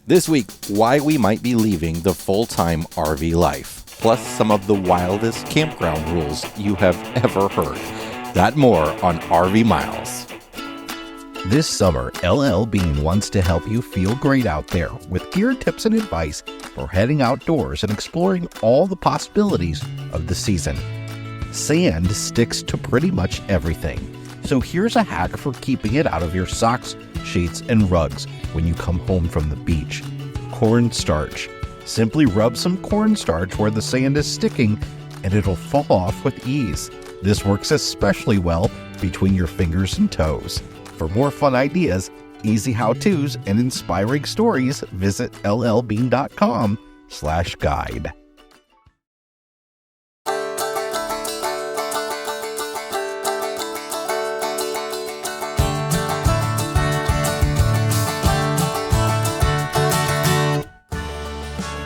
This week, why we might be leaving the full-time RV life, plus some of the wildest campground rules you have ever heard. That more on RV Miles. This summer, LL Bean wants to help you feel great out there with gear tips and advice for heading outdoors and exploring all the possibilities of the season. Sand sticks to pretty much everything, so here's a hack for keeping it out of your socks, sheets, and rugs when you come home from the beach. Cornstarch. Simply rub some cornstarch where the sand is sticking and it'll fall off with ease. This works especially well between your fingers and toes. For more fun ideas, easy how-tos, and inspiring stories, visit llbean.com/guide.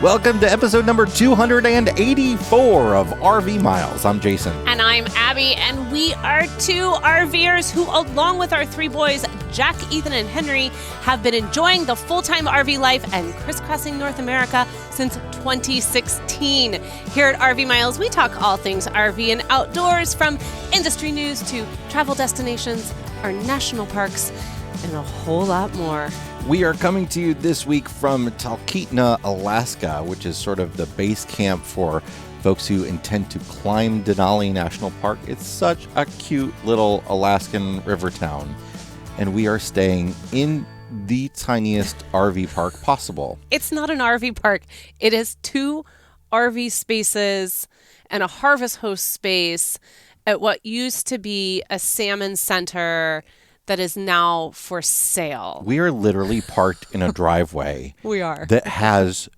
Welcome to episode number 284 of RV Miles. I'm Jason. And I'm Abby, and we are two RVers who, along with our three boys, Jack, Ethan, and Henry, have been enjoying the full-time RV life and crisscrossing North America since 2016. Here at RV Miles, we talk all things RV and outdoors, from industry news to travel destinations, our national parks, and a whole lot more. We are coming to you this week from Talkeetna, Alaska, which is sort of the base camp for folks who intend to climb Denali National Park. It's such a cute little Alaskan river town, and we are staying in the tiniest RV park possible. It's not an RV park. It is 2 RV spaces and a harvest host space at what used to be a salmon center that is now for sale. We are literally parked in a driveway. We are. That has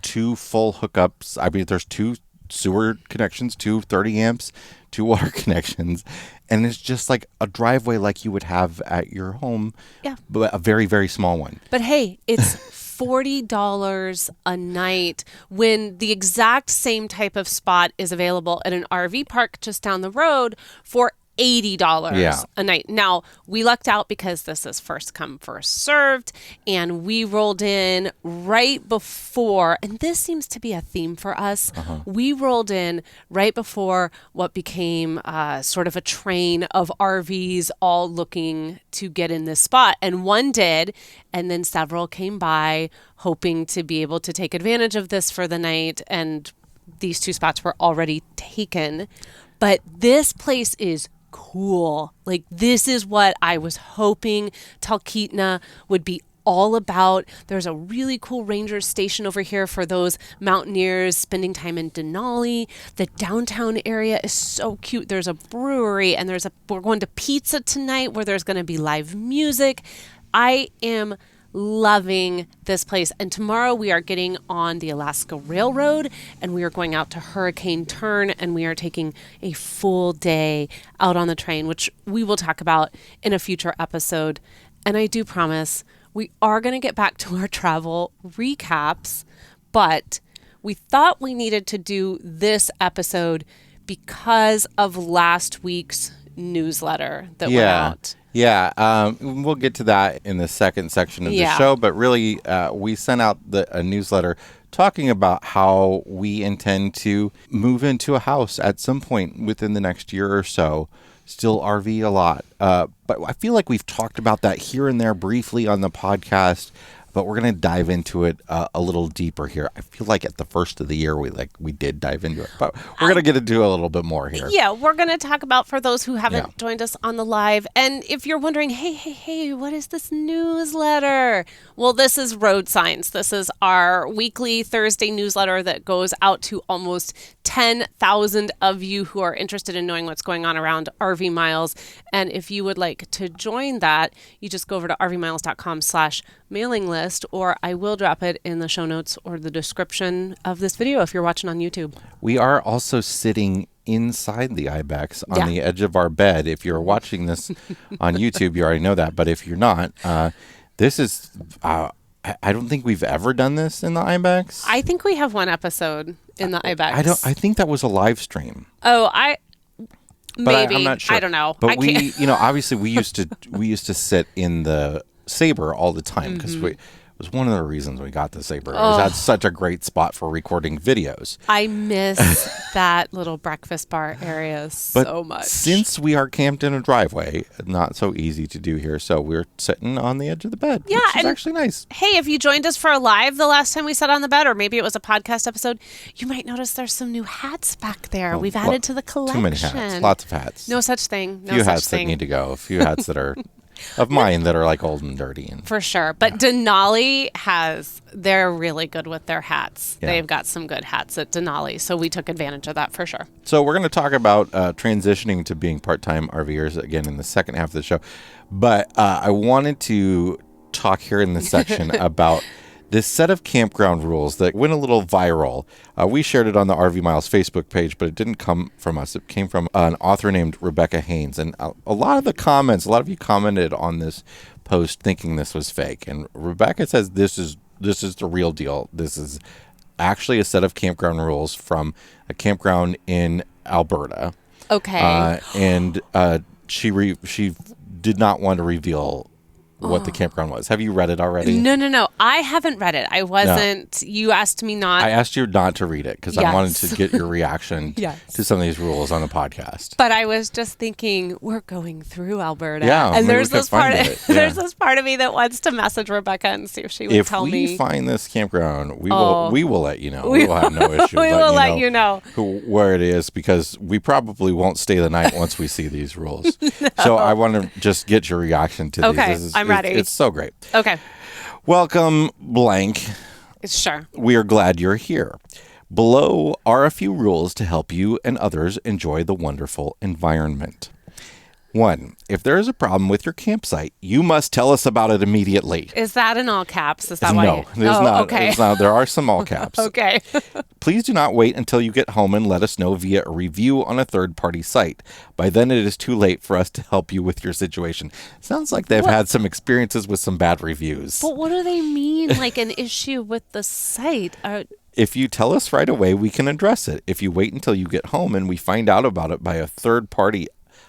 2 full hookups. I mean, there's 2 sewer connections, 2 30 amps, 2 water connections. And it's just like a driveway like you would have at your home. Yeah. But a very, very small one. But hey, it's $40 a night when the exact same type of spot is available at an RV park just down the road for $80 a night. Now, we lucked out because this is first come, first served, and we rolled in right before, and this seems to be a theme for us, we rolled in right before what became sort of a train of RVs all looking to get in this spot. And one did, and then several came by hoping to be able to take advantage of this for the night, and these 2 spots were already taken. But this place is cool. Like, this is what I was hoping Talkeetna would be all about. There's a really cool ranger station over here for those mountaineers spending time in Denali. The downtown area is so cute. There's a brewery, and we're going to pizza tonight where there's going to be live music. I am loving this place. And tomorrow we are getting on the Alaska Railroad, and we are going out to Hurricane Turn, and we are taking a full day out on the train, which we will talk about in a future episode. And I do promise we are going to get back to our travel recaps, but we thought we needed to do this episode because of last week's newsletter that went out. Yeah, we'll get to that in the second section of the show, but really we sent out a newsletter talking about how we intend to move into a house at some point within the next year or so. Still RV a lot, but I feel like we've talked about that here and there briefly on the podcast, but we're going to dive into it a little deeper here. I feel like at the first of the year, we did dive into it, but we're going to get into a little bit more here. Yeah, we're going to talk about, for those who haven't joined us on the live. And if you're wondering, hey, what is this newsletter? Well, this is Road Signs. This is our weekly Thursday newsletter that goes out to almost 10,000 of you who are interested in knowing what's going on around RV Miles. And if you would like to join that, you just go over to rvmiles.com/mailing list, or I will drop it in the show notes or the description of this video if you're watching on YouTube. We are also sitting inside the ibex on the edge of our bed. If you're watching this on YouTube, you already know that. But if you're not, this is, I don't think we've ever done this in the ibex. I think we have one episode in the ibex. I think that was a live stream. Oh, maybe. I'm not sure. I don't know. But obviously we used to sit in the Sabre all the time because was one of the reasons we got this Sabre. Oh. That's such a great spot for recording videos. I miss that little breakfast bar area so much. Since we are camped in a driveway, not so easy to do here, so we're sitting on the edge of the bed, which is actually nice. Hey, if you joined us for a live the last time we sat on the bed, or maybe it was a podcast episode, you might notice there's some new hats back there. We've added to the collection. Too many hats. Lots of hats. No such thing. A few hats that need to go. A few hats that are... of mine that are like old and dirty. For sure. But Denali they're really good with their hats. Yeah. They've got some good hats at Denali. So we took advantage of that for sure. So we're going to talk about transitioning to being part-time RVers again in the second half of the show. But I wanted to talk here in this section about this set of campground rules that went a little viral. We shared it on the RV Miles Facebook page, but it didn't come from us. It came from an author named Rebecca Haynes. And a lot of you commented on this post thinking this was fake. And Rebecca says this is the real deal. This is actually a set of campground rules from a campground in Alberta. Okay. And she did not want to reveal what the campground was. Have you read it already? No. I haven't read it. I wasn't. No. You asked me not. I asked you not to read it because I wanted to get your reaction to some of these rules on the podcast. But I was just thinking, we're going through Alberta. Yeah, and there's this part of me that wants to message Rebecca and see if she would tell me. If we find this campground, we will let you know. We will have no issue. We will let you know where it is, because we probably won't stay the night once we see these rules. No. So I want to just get your reaction to these. I'm ready. It's so great. Okay. Welcome, blank. Sure. We are glad you're here. Below are a few rules to help you and others enjoy the wonderful environment. 1. If there is a problem with your campsite, you must tell us about it immediately. Is that in all caps? Is that why? No, there's not. Okay. It's not. There are some all caps. Okay. Please do not wait until you get home and let us know via a review on a third-party site. By then, it is too late for us to help you with your situation. Sounds like they've had some experiences with some bad reviews. But what do they mean, like an issue with the site? If you tell us right away, we can address it. If you wait until you get home and we find out about it by a third party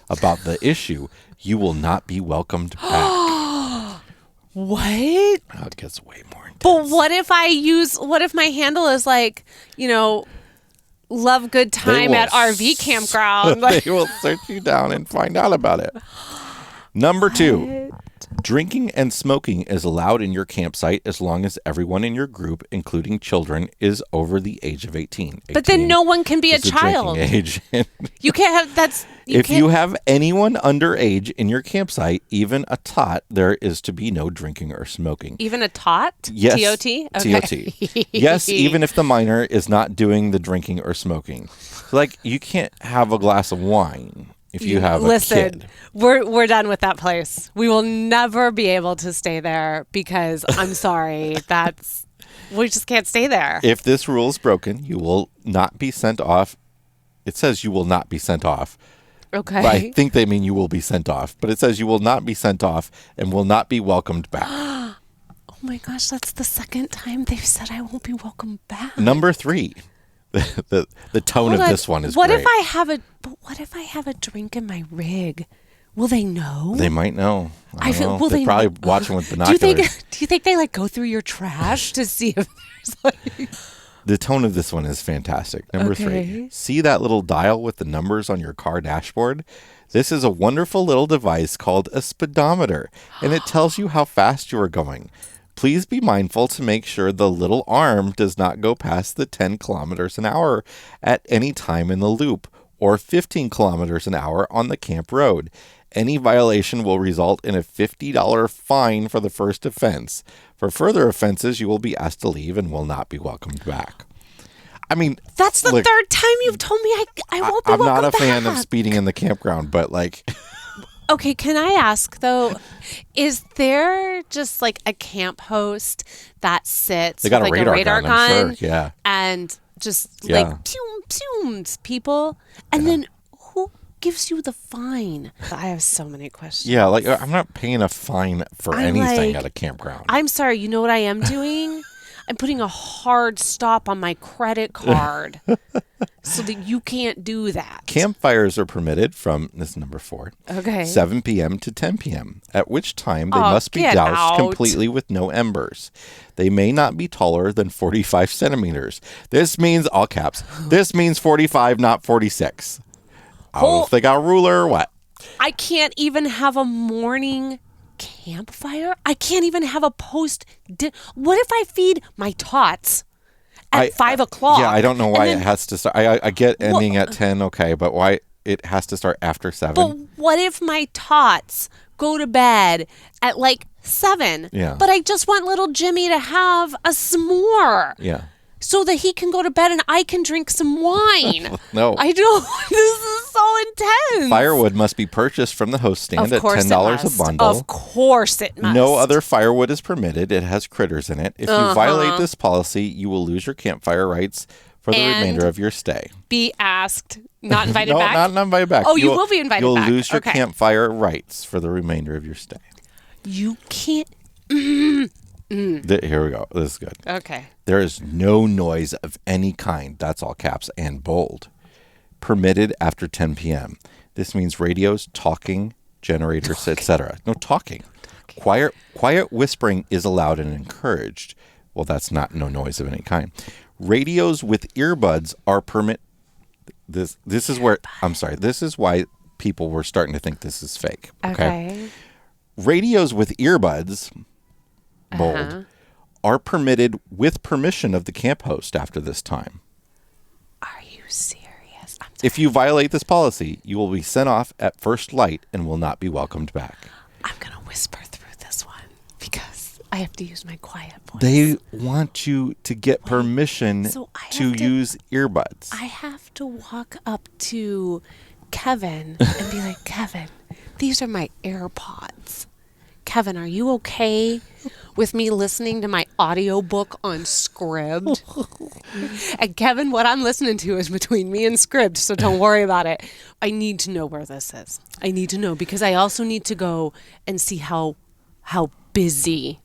about the issue, you will not be welcomed back. What? Oh, it gets way more intense. But what if my handle is like, love good time at RV campground? They will search you down and find out about it. Number 2. Drinking and smoking is allowed in your campsite as long as everyone in your group, including children, is over the age of 18. But then no one can be a child. Age. You can't have If you have anyone underage in your campsite, even a tot, there is to be no drinking or smoking. Even a tot? Yes. T-O-T? Okay. T-O-T. Yes, even if the minor is not doing the drinking or smoking. Like, you can't have a glass of wine if you have a kid. We're done with that place. We will never be able to stay there because, I'm sorry, we just can't stay there. If this rule is broken, you will not be sent off. It says you will not be sent off. Okay. But I think they mean you will be sent off. But it says you will not be sent off and will not be welcomed back. Oh my gosh, that's the second time they've said I won't be welcomed back. Number 3. The tone of this one is great. What if I have a drink in my rig? Will they know? They might know. I don't know. They're probably watching with binoculars. Do you think they go through your trash to see if there's The tone of this one is fantastic. Number 3. See that little dial with the numbers on your car dashboard? This is a wonderful little device called a speedometer, and it tells you how fast you are going. Please be mindful to make sure the little arm does not go past the 10 kilometers an hour at any time in the loop, or 15 kilometers an hour on the camp road. Any violation will result in a $50 fine for the first offense. For further offenses, you will be asked to leave and will not be welcomed back. I mean, that's the third time you've told me I won't be welcomed back. I'm not a fan of speeding in the campground, but Okay, can I ask, though, is there just like a camp host that sits with like a radar gun, I'm sure. Yeah. And just like people? And then who gives you the fine? I have so many questions. Yeah, I'm not paying a fine for anything at a campground. I'm sorry, you know what I am doing? I'm putting a hard stop on my credit card so that you can't do that. Campfires are permitted from, this is number 4, 7 p.m. to 10 p.m., at which time they must be doused completely with no embers. They may not be taller than 45 centimeters. This means, all caps, this means 45, not 46. I don't know if they got a ruler or what. I can't even have a morning campfire. I can't even have a what if I feed my tots at 5 o'clock? Yeah, I don't know why it has to start. I get ending at 10, okay, but why it has to start after 7? But what if my tots go to bed at like 7? Yeah. But I just want little Jimmy to have a s'more. Yeah. So that he can go to bed and I can drink some wine. No. I don't. This is so intense. Firewood must be purchased from the host stand at $10 a bundle. Of course it must. No other firewood is permitted. It has critters in it. If you violate this policy, you will lose your campfire rights for the remainder of your stay. Be asked, not invited back? No, not invited back. Oh, you will be invited back. back. You'll lose your campfire rights for the remainder of your stay. You can't. Here we go. This is good. Okay. There is no noise of any kind, that's all caps and bold, permitted after 10 p.m. This means radios, talking, generators, etc. No talking. Quiet whispering is allowed and encouraged. Well, that's not no noise of any kind. Radios with earbuds are This is where I'm sorry. This is why people were starting to think this is fake. Okay. Radios with earbuds, bold, are permitted with permission of the camp host after this time. Are you serious? If you violate this policy, you will be sent off at first light and will not be welcomed back. I'm going to whisper through this one because I have to use my quiet voice. They want you to get permission to use earbuds. I have to walk up to Kevin and be like, Kevin, these are my AirPods. Kevin, are you okay with me listening to my audiobook on Scribd? And Kevin, what I'm listening to is between me and Scribd, so don't worry about it. I need to know where this is. I need to know because I also need to go and see how busy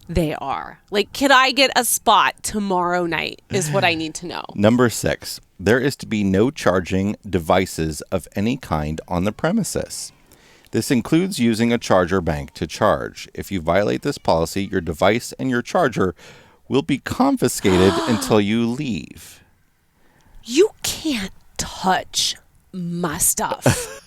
they are. Like, can I get a spot tomorrow night is what I need to know. Number 6, there is to be no charging devices of any kind on the premises. This includes using a charger bank to charge. If you violate this policy, your device and your charger will be confiscated until you leave. You can't touch my stuff.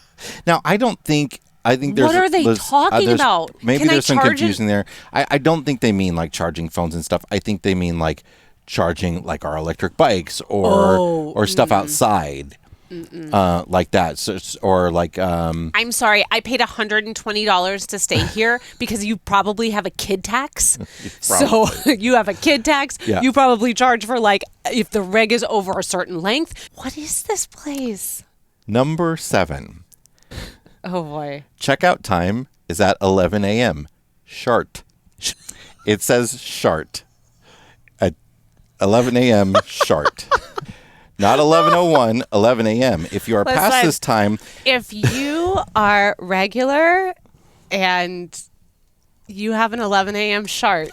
Now, I think there's... What are they talking about? Maybe there's some confusion there. I don't think they mean like charging phones and stuff. I think they mean like charging like our electric bikes or stuff outside. Like that, or like I'm sorry, I paid $120 to stay here because you probably have a kid tax. So you have a kid tax. Yeah. You probably charge for like if the reg is over a certain length. What is this place? Number 7. Oh boy. Checkout time is at 11 a.m. Shart. It says shart at 11 a.m. Shart. Not 11:01, 11 a.m. If you are past this time... If you are regular and you have an 11 a.m. shart...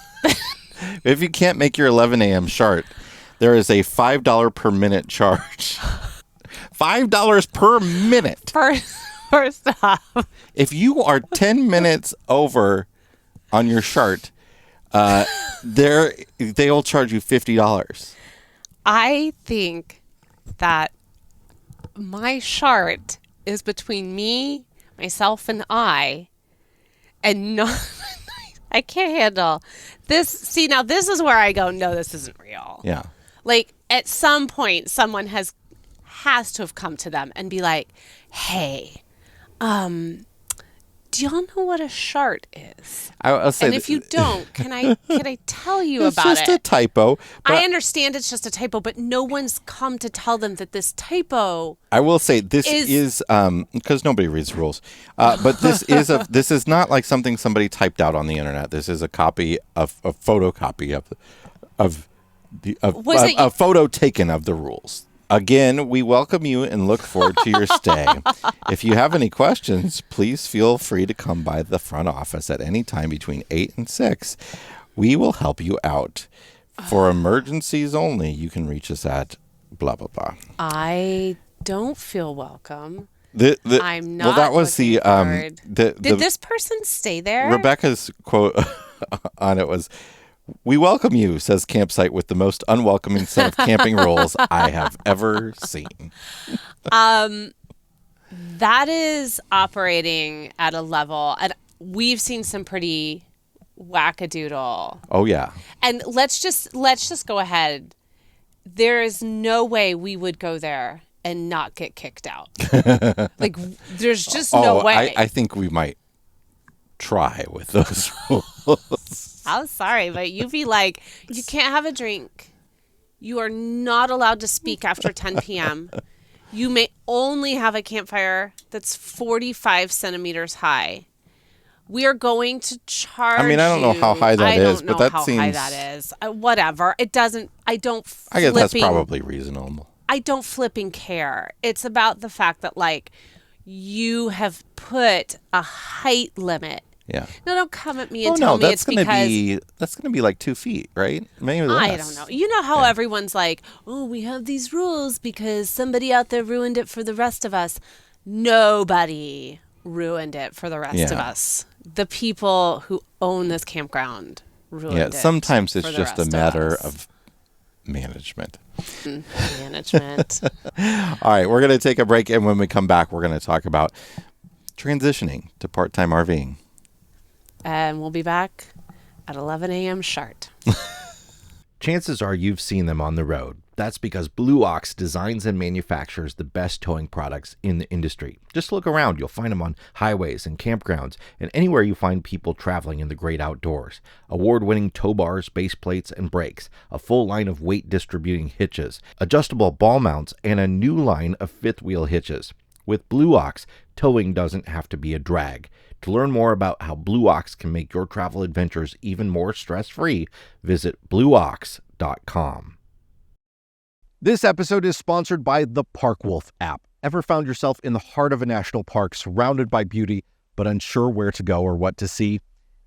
If you can't make your 11 a.m. shart, there is a $5 per minute charge. $5 per minute. First off. If you are 10 minutes over on your shart, they'll charge you $50. I think that my shart is between me, myself, and I, and not. I can't handle this. See, now this is where I go, no, this isn't real. Yeah. Like at some point, someone has to have come to them and be like, "Hey, do y'all know what a shart is?" I'll say, and if you don't, can I tell you about it? It's just a typo. I understand it's just a typo, but no one's come to tell them that this typo. I will say this is because nobody reads rules, but this is not like something somebody typed out on the internet. This is a photocopy of a photo taken of the rules. Again, we welcome you and look forward to your stay. If you have any questions, please feel free to come by the front office at any time between 8 and 6. We will help you out. For emergencies only, you can reach us at blah, blah, blah. I don't feel welcome. I'm not. Well, that was Did this person stay there? Rebecca's quote on it was, "We welcome you," says campsite with the most unwelcoming set of camping rules I have ever seen. That is operating at a level, and we've seen some pretty wackadoodle. Oh yeah. And let's just go ahead. There is no way we would go there and not get kicked out. Like, there's just no way. I think we might try with those rules. I'm sorry, but you'd be like, you can't have a drink. You are not allowed to speak after 10 p.m. You may only have a campfire that's 45 centimeters high. We are going to charge you. I mean, I don't know how high that is, but that seems... I don't know how high that is. Whatever. It doesn't... I guess that's probably reasonable. I don't flipping care. It's about the fact that, like, you have put a height limit. Yeah. No, don't come at me and tell me it's because... that's going to be like 2 feet, right? Maybe less. I don't know. You know how everyone's like, oh, we have these rules because somebody out there ruined it for the rest of us. Nobody ruined it for the rest of us. The people who own this campground ruined it. Yeah, sometimes it's just a matter of management. Management. All right, we're going to take a break, and when we come back, we're going to talk about transitioning to part-time RVing. And we'll be back at 11 a.m. sharp. Chances are you've seen them on the road. That's because Blue Ox designs and manufactures the best towing products in the industry. Just look around. You'll find them on highways and campgrounds and anywhere you find people traveling in the great outdoors. Award-winning tow bars, base plates, and brakes, a full line of weight-distributing hitches, adjustable ball mounts, and a new line of fifth-wheel hitches. With Blue Ox, towing doesn't have to be a drag. To learn more about how Blue Ox can make your travel adventures even more stress-free, visit blueox.com. This episode is sponsored by the Park Wolf app. Ever found yourself in the heart of a national park, surrounded by beauty, but unsure where to go or what to see?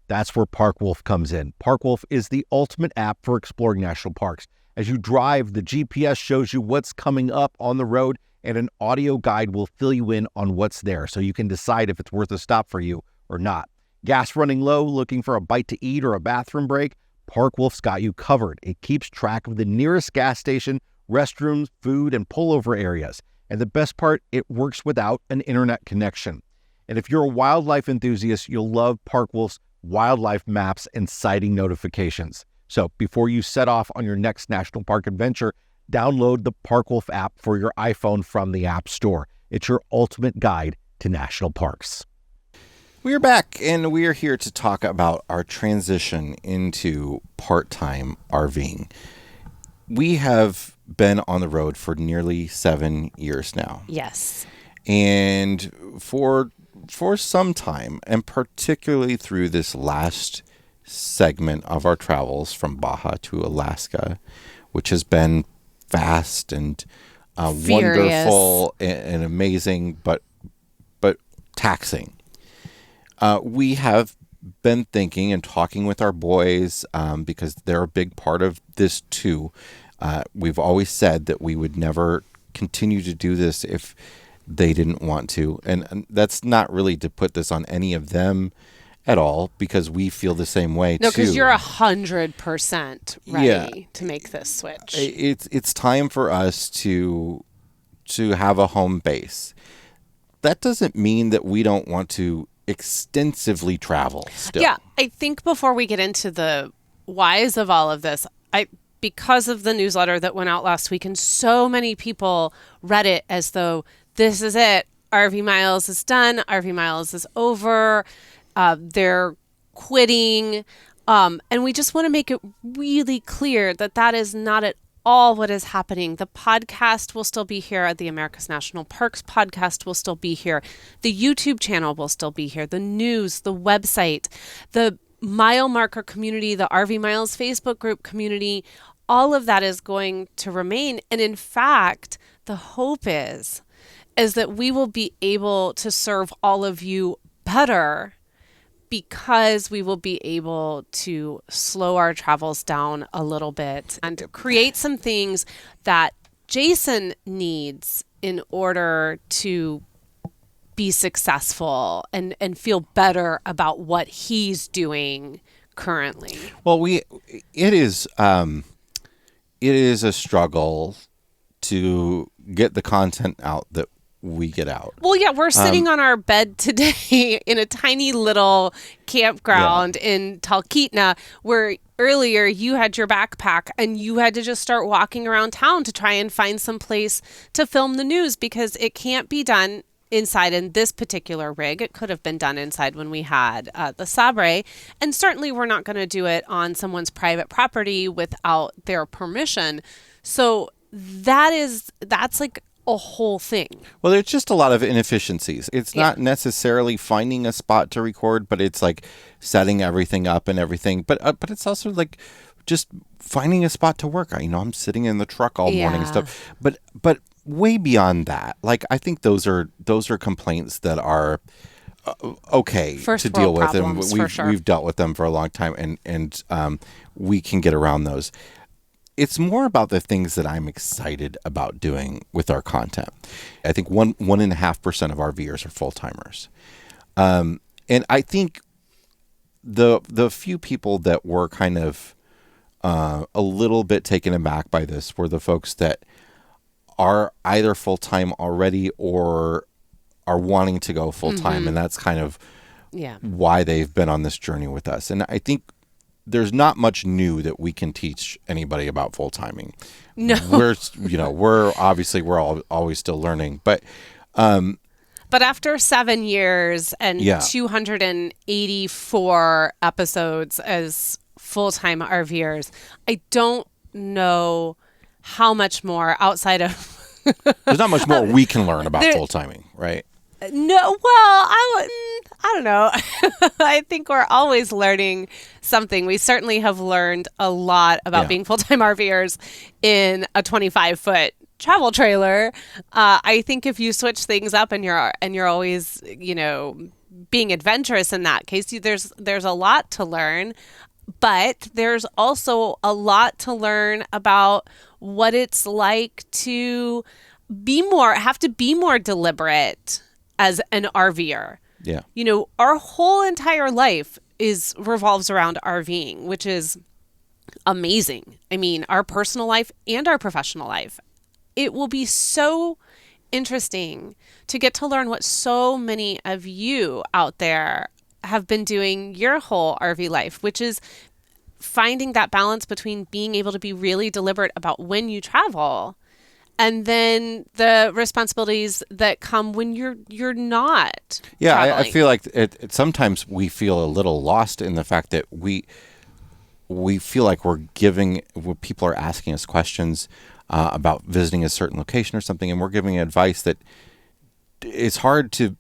That's where Park Wolf comes in. Park Wolf is the ultimate app for exploring national parks. As you drive, the GPS shows you what's coming up on the road, and an audio guide will fill you in on what's there, so you can decide if it's worth a stop for you or not. Gas running low, looking for a bite to eat or a bathroom break? Park Wolf's got you covered. It keeps track of the nearest gas station, restrooms, food, and pullover areas. And the best part, it works without an internet connection. And if you're a wildlife enthusiast, you'll love Park Wolf's wildlife maps and sighting notifications. So before you set off on your next national park adventure, download the Park Wolf app for your iPhone from the App Store. It's your ultimate guide to national parks. We are back, and we are here to talk about our transition into part-time RVing. We have been on the road for nearly 7 years now. Yes. And for some time, and particularly through this last segment of our travels from Baja to Alaska, which has been fast and wonderful and amazing, but taxing. We have been thinking and talking with our boys because they're a big part of this too. We've always said that we would never continue to do this if they didn't want to. And that's not really to put this on any of them at all, because we feel the same way too. No, because you're 100% ready to make this switch. It's time for us to have a home base. That doesn't mean that we don't want to extensively travel still. Yeah, I think before we get into the whys of all of this, because of the newsletter that went out last week, and so many people read it as though this is it. RV Miles is done. RV Miles is over. They're quitting. And we just want to make it really clear that that is not at all what is happening. The podcast will still be here. The America's National Parks podcast will still be here. The YouTube channel will still be here. The news, the website, the mile marker community, the RV Miles Facebook group community, all of that is going to remain. And in fact, the hope is that we will be able to serve all of you better because we will be able to slow our travels down a little bit and create some things that Jason needs in order to be successful and feel better about what he's doing currently. Well, it is a struggle to get the content out that we get out. Well, yeah, we're sitting on our bed today in a tiny little campground in Talkeetna, where earlier you had your backpack and you had to just start walking around town to try and find some place to film the news, because it can't be done inside in this particular rig. It could have been done inside when we had the Sabre, and certainly we're not going to do it on someone's private property without their permission. So that's like a whole thing. Well, there's just a lot of inefficiencies. It's not necessarily finding a spot to record, but it's like setting everything up and everything. But it's also like just finding a spot to work. I'm sitting in the truck all morning and stuff. But way beyond that, like, I think those are complaints that are okay to deal with, and we've dealt with them for a long time, and we can get around those. It's more about the things that I'm excited about doing with our content. I think 1.5% of our viewers are full timers, and I think the few people that were kind of a little bit taken aback by this were the folks that are either full time already or are wanting to go full time, and that's kind of why they've been on this journey with us. And I think there's not much new that we can teach anybody about full timing. No, we're always still learning, but after 7 years and 284 episodes as full-time RVers, I don't know how much more outside of there's not much more we can learn about full timing, right? No, well, I don't know. I think we're always learning something. We certainly have learned a lot about being full-time RVers in a 25-foot travel trailer. I think if you switch things up and you're always, being adventurous in that case, there's a lot to learn. But there's also a lot to learn about what it's like to have to be more deliberate as an RVer. Yeah. Our whole entire life revolves around RVing, which is amazing. I mean, our personal life and our professional life. It will be so interesting to get to learn what so many of you out there have been doing your whole RV life, which is finding that balance between being able to be really deliberate about when you travel and then the responsibilities that come when you're not traveling. I feel like it sometimes we feel a little lost in the fact that we feel like when people are asking us questions about visiting a certain location or something, and we're giving advice that it's hard to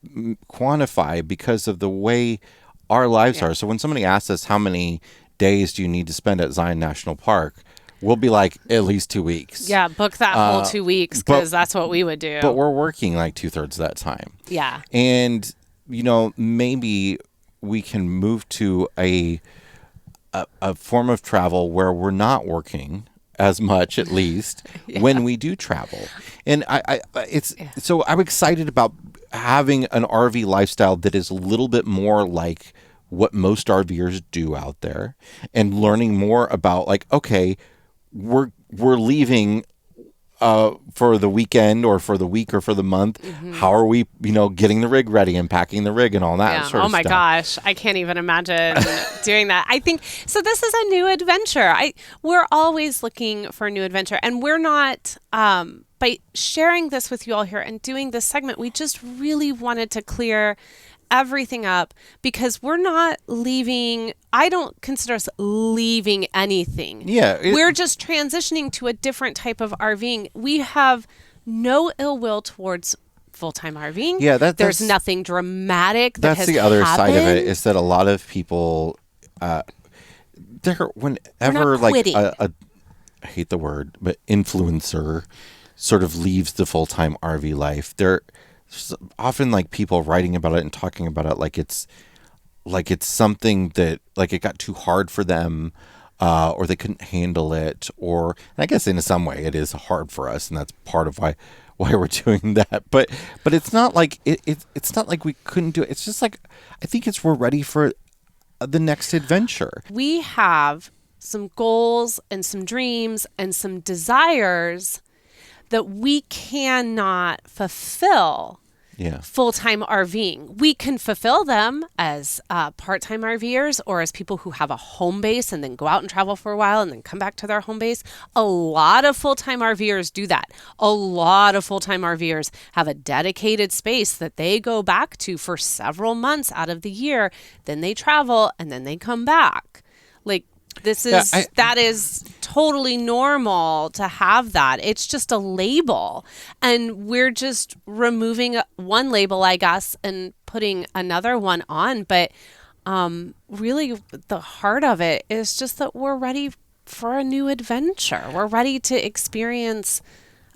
quantify because of the way our lives are. So when somebody asks us how many days do you need to spend at Zion National Park, we'll be like, at least 2 weeks. Yeah, book that whole 2 weeks, because that's what we would do. But we're working like 2/3 of that time. Yeah. And, maybe we can move to a form of travel where we're not working as much, at least, when we do travel. And so I'm excited about having an RV lifestyle that is a little bit more like what most RVers do out there, and learning more about, like, okay, we're leaving for the weekend or for the week or for the month. How are we, getting the rig ready and packing the rig and all that sort of stuff. Oh my gosh, I can't even imagine doing that. I think so. This is a new adventure. We're always looking for a new adventure, and we're not. By sharing this with you all here and doing this segment, we just really wanted to clear everything up, because we're not leaving. I don't consider us leaving anything. Yeah. We're just transitioning to a different type of RVing. We have no ill will towards full-time RVing. Yeah, there's nothing dramatic that has happened. That's the other side of it, is that a lot of people, whenever like I hate the word, but influencer sort of leaves the full-time RV life, there's often like people writing about it and talking about it like it's like it's something that like it got too hard for them, or they couldn't handle it, or and I guess in some way it is hard for us, and that's part of why we're doing that. But it's not like it's not like we couldn't do it. It's just like I think we're ready for the next adventure. We have some goals and some dreams and some desires that we cannot fulfill full-time RVing. We can fulfill them as part-time RVers or as people who have a home base and then go out and travel for a while and then come back to their home base. A lot of full-time RVers do that. A lot of full-time RVers have a dedicated space that they go back to for several months out of the year. Then they travel and then they come back. Like, that is totally normal to have that. It's just a label. And we're just removing one label, I guess, and putting another one on. But really, the heart of it is just that we're ready for a new adventure. We're ready to experience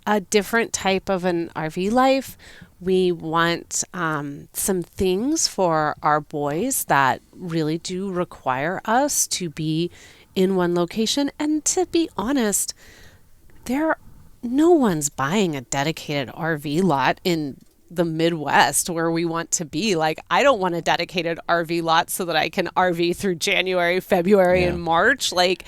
a different type of an RV life. We want some things for our boys that really do require us to be in one location. And to be honest, no one's buying a dedicated RV lot in the Midwest where we want to be. Like, I don't want a dedicated RV lot so that I can RV through January, February, and March, like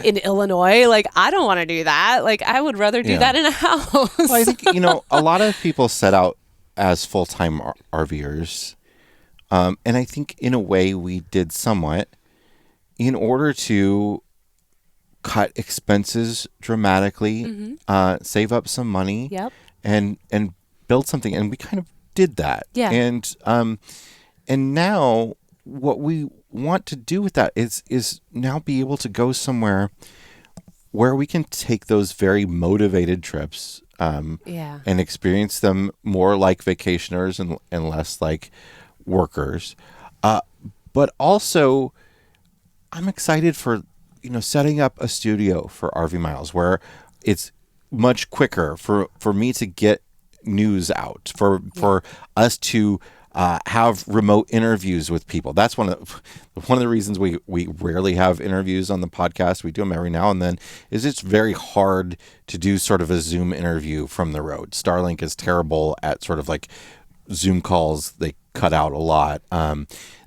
in Illinois. Like, I don't want to do that. Like, I would rather do that in a house. Well, I think, a lot of people set out as full-time RVers. And I think in a way we did somewhat in order to cut expenses dramatically, save up some money, and build something. And we kind of did that. Yeah. And now what we want to do with that is now be able to go somewhere where we can take those very motivated trips and experience them more like vacationers and less like workers. But also, I'm excited for, setting up a studio for RV Miles where it's much quicker for me to get news out, for us to have remote interviews with people. That's one of the reasons we rarely have interviews on the podcast. We do them every now and then. Is it's very hard to do sort of a Zoom interview from the road. Starlink is terrible at sort of like Zoom calls. They cut out a lot.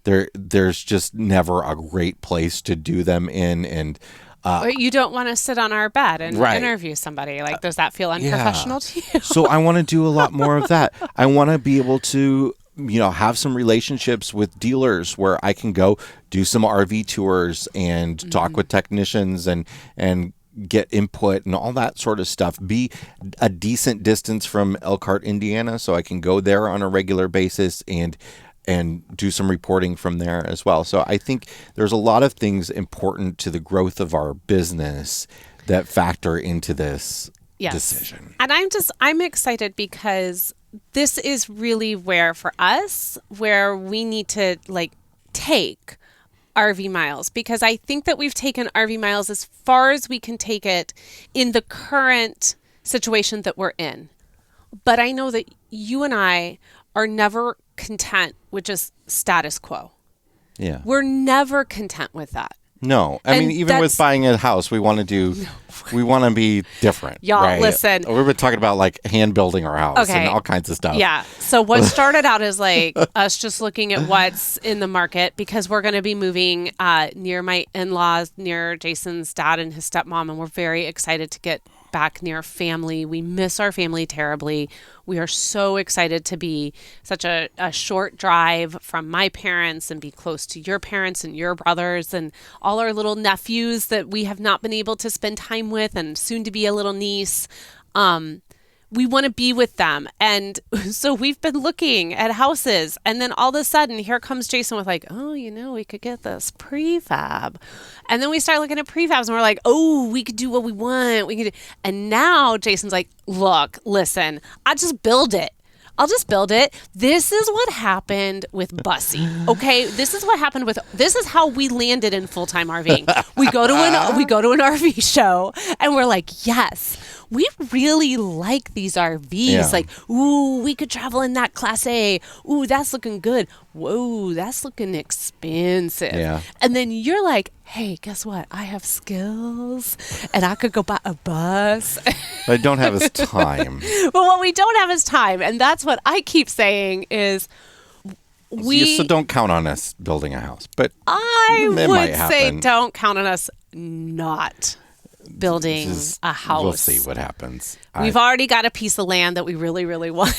There's just never a great place to do them in, and you don't want to sit on our bed and interview somebody. Like, does that feel unprofessional to you? So I want to do a lot more of that. I want to be able to, have some relationships with dealers where I can go do some RV tours and talk with technicians and get input and all that sort of stuff. Be a decent distance from Elkhart, Indiana, so I can go there on a regular basis and do some reporting from there as well. So I think there's a lot of things important to the growth of our business that factor into this decision. And I'm excited because this is really where we need to take RV Miles, because I think that we've taken RV Miles as far as we can take it in the current situation that we're in. But I know that you and I are never content with just status quo. Yeah. We're never content with that. No. I mean, even with buying a house, we want to be different. Y'all, right? listen. We've been talking about hand building our house and all kinds of stuff. Yeah. So what started out as us just looking at what's in the market, because we're going to be moving near my in-laws, near Jason's dad and his stepmom, and we're very excited to get back near family. We miss our family terribly. We are so excited to be such a short drive from my parents and be close to your parents and your brothers and all our little nephews that we have not been able to spend time with, and soon to be a little niece. We want to be with them. And so we've been looking at houses, and then all of a sudden here comes Jason with we could get this prefab. And then we start looking at prefabs and we're like, we could do what we want. And now Jason's like, look, listen, I'll just build it. This is what happened with Bussy. Okay, this is how we landed in full-time RVing. We go to an RV show and we're like, yes, we really like these RVs. Yeah. Like, ooh, we could travel in that Class A. Ooh, that's looking good. Whoa, that's looking expensive. Yeah. And then you're like, hey, guess what? I have skills and I could go buy a bus. But I don't have his time. But what we don't have is time. And that's what I keep saying is So don't count on us building a house. But I it might would say happen. don't count on us not building a house. We'll see what happens. We've already got a piece of land that we really, really want.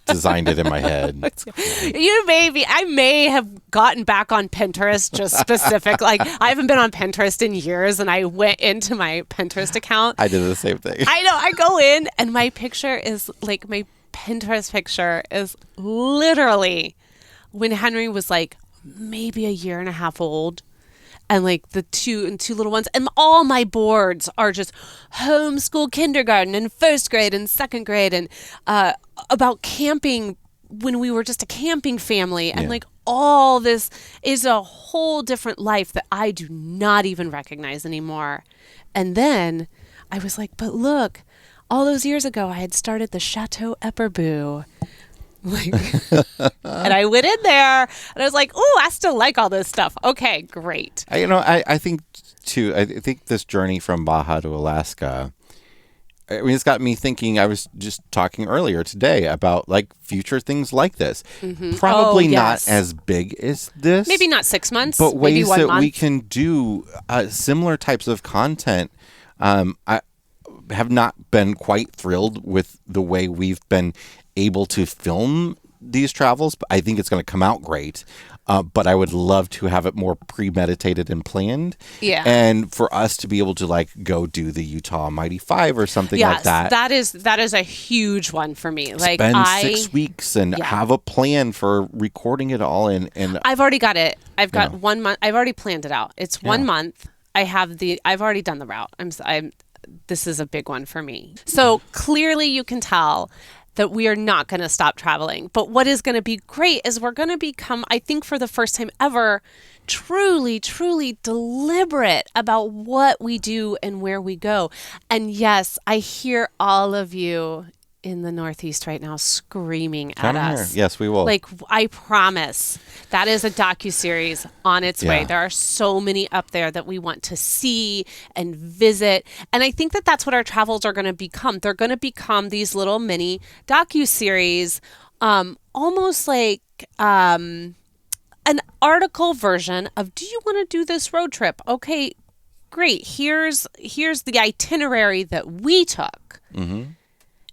Designed it in my head. I may have gotten back on Pinterest, just specific. Like, I haven't been on Pinterest in years, and I went into my Pinterest account. I did the same thing. I know. I go in, and my picture is like, my Pinterest picture is literally when Henry was like maybe a year and a half old. And like the two little ones. And all my boards are just homeschool kindergarten and first grade and second grade and about camping when we were just a camping family. And like all this is a whole different life that I do not even recognize anymore. And then I was like, but look, all those years ago, I had started the Chateau Epperbu. Like, and I went in there and I was like, "Ooh, I still like all this stuff." Okay, great. I think too. I think this journey from Baja to Alaska. I mean, it's got me thinking. I was just talking earlier today about like future things like this. Mm-hmm. Probably not as big as this. Maybe not 6 months, but ways maybe 1 that month. we can do similar types of content. I have not been quite thrilled with the way we've been able to film these travels, but I think it's going to come out great. But I would love to have it more premeditated and planned. Yeah. And for us to be able to like go do the Utah Mighty 5 or something like that. That is a huge one for me. Like spend 6 weeks and have a plan for recording it all and I've already got it. I've got 1 month. I've already planned it out. It's 1 month. I've already done the route. This is a big one for me. So clearly you can tell that we are not going to stop traveling. But what is going to be great is we're going to become, I think for the first time ever, truly, truly deliberate about what we do and where we go. And yes, I hear all of you in the Northeast right now screaming at us. Yes, we will. Like, I promise that is a docuseries on its way. There are so many up there that we want to see and visit. And I think that that's what our travels are going to become. They're going to become these little mini docuseries, almost like an article version of, do you want to do this road trip? Okay, great. Here's the itinerary that we took. Mm-hmm.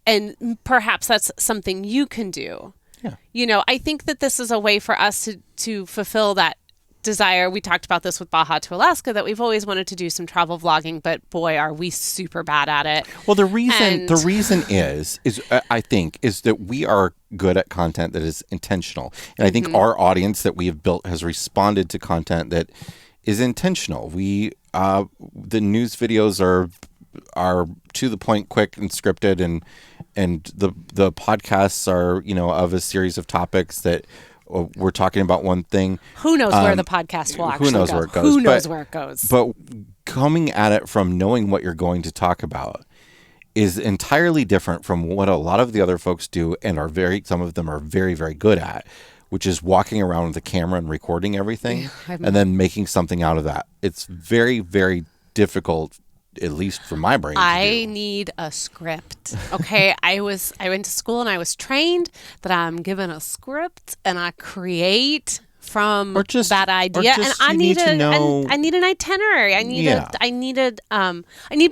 And perhaps that's something you can do. Yeah. I think that this is a way for us to fulfill that desire. We talked about this with Baja to Alaska, that we've always wanted to do some travel vlogging, but boy, are we super bad at it. Well, the reason is I think is that we are good at content that is intentional. And I think our audience that we have built has responded to content that is intentional. The news videos are to the point, quick and scripted, and the podcasts are of a series of topics that we're talking about one thing. Who knows where the podcast will actually go? Who knows where it goes? But coming at it from knowing what you're going to talk about is entirely different from what a lot of the other folks do, and some of them are very, very good at, which is walking around with a camera and recording everything and then making something out of that. It's very, very difficult, at least for my brain. I need a script. Okay. I went to school and I was trained that I'm given a script and I create from that idea. And I need an itinerary. I need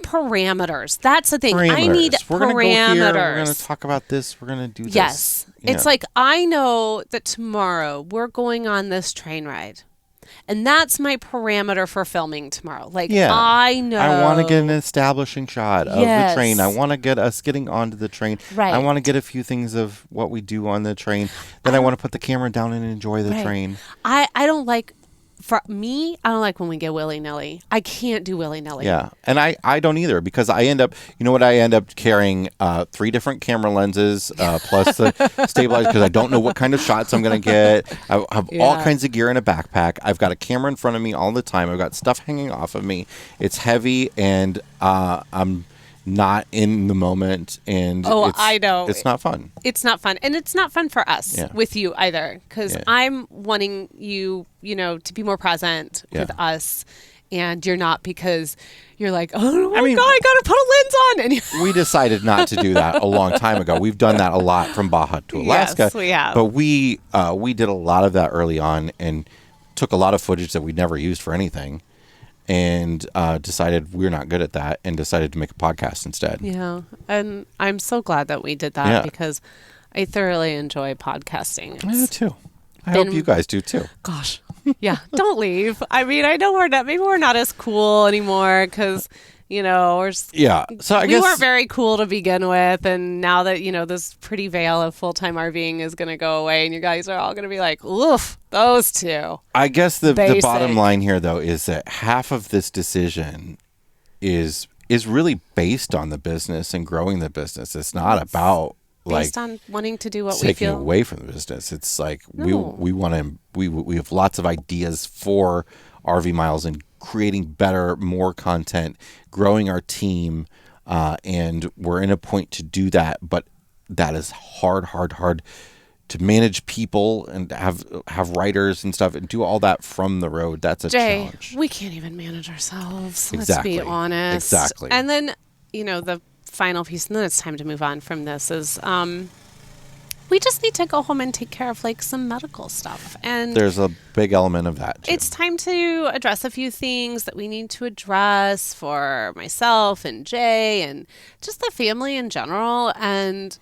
parameters. That's the thing. I need parameters. We're going to go here. We're going to talk about this. We're going to do this. Yes. It's like, I know that tomorrow we're going on this train ride. And that's my parameter for filming tomorrow. I know. I want to get an establishing shot of the train. I want to get us getting onto the train. Right. I want to get a few things of what we do on the train. Then I want to put the camera down and enjoy the train. I don't like... For me, I don't like when we get willy-nilly. I can't do willy-nilly. Yeah, and I don't either, because I end up, I end up carrying 3 different camera lenses plus the stabilizer, because I don't know what kind of shots I'm going to get. I have all kinds of gear in a backpack. I've got a camera in front of me all the time. I've got stuff hanging off of me. It's heavy, and I'm not in the moment, and I know it's not fun. It's not fun, and it's not fun for us with you either, because I'm wanting you, to be more present with us, and you're not, because you're like, oh my God, I gotta put a lens on. And we decided not to do that a long time ago. We've done that a lot from Baja to Alaska. Yes, we have. But we did a lot of that early on and took a lot of footage that we'd never used for anything, and decided we're not good at that, and decided to make a podcast instead. Yeah, and I'm so glad that we did that, because I thoroughly enjoy podcasting. I do too. I hope you guys do too. Gosh, yeah, don't leave. I mean, I know maybe we're not as cool anymore, because we're just, So I we guess weren't very cool to begin with, and now that this pretty veil of full-time RVing is going to go away, and you guys are all going to be like, oof, those two. I guess the bottom line here, though, is that half of this decision is really based on the business and growing the business. It's not about based on wanting to do what we feel. Taking away from the business. It's like we want to. We have lots of ideas for RV Miles and creating better, more content, growing our team, and we're in a point to do that. But that is hard to manage people and have writers and stuff and do all that from the road. That's a challenge. We can't even manage ourselves. Exactly. Let's be honest. Exactly. And then the final piece, and then it's time to move on from this, is we just need to go home and take care of some medical stuff. And there's a big element of that too. It's time to address a few things that we need to address for myself and Jay and just the family in general. And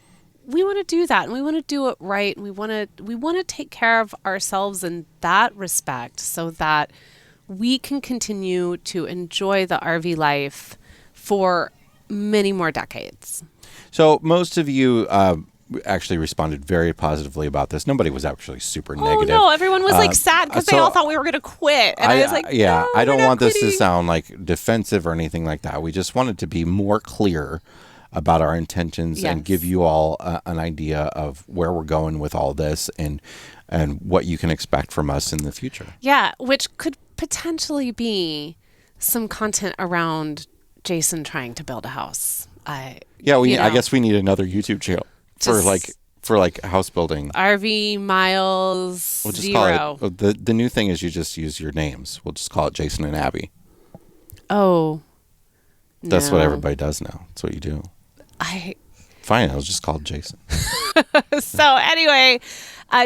we want to do that, and we want to do it right, and we want to take care of ourselves in that respect, so that we can continue to enjoy the RV life for many more decades. So most of you actually responded very positively about this. Nobody was actually super negative. Oh no, everyone was sad because they all thought we were going to quit. And I was like, no, I don't want quitting. this to sound like defensive or anything like that. We just wanted to be more clear about our intentions and give you all an idea of where we're going with all this and what you can expect from us in the future. Yeah, which could potentially be some content around Jason trying to build a house. I guess we need another YouTube channel for house building. RV Miles we'll just 0. Call it, the new thing is you just use your names. We'll just call it Jason and Abby. Oh, that's what everybody does now. That's what you do. Fine, I was just called Jason. So anyway,